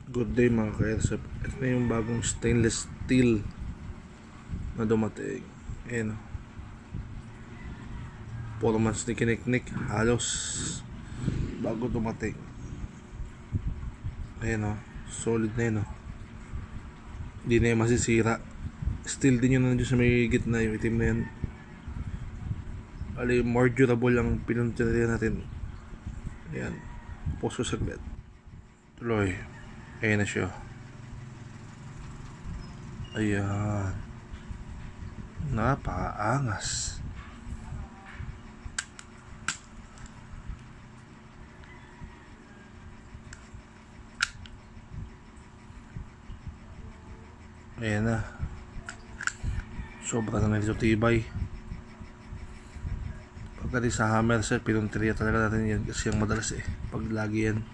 Good day mga ka-airsoft. Ito na yung bagong stainless steel na dumating. Ayan o. 4 months ni kiniknik. Halos bago dumating. Ayan o. Solid na yun o. Hindi na yung masisira. Steel din yun nandiyo sa may gitna. Yung itim na yan. Ali, more durable ang pinuntirya natin. Ayan. Post ko saglit. Tuloy. Ayan na siya. Ayan. Napakaangas. Ayan na. Sobra na nito tibay. Pagkati sa hammer set, pinuntirya talaga natin yan kasi yung madalas pag lagi yan.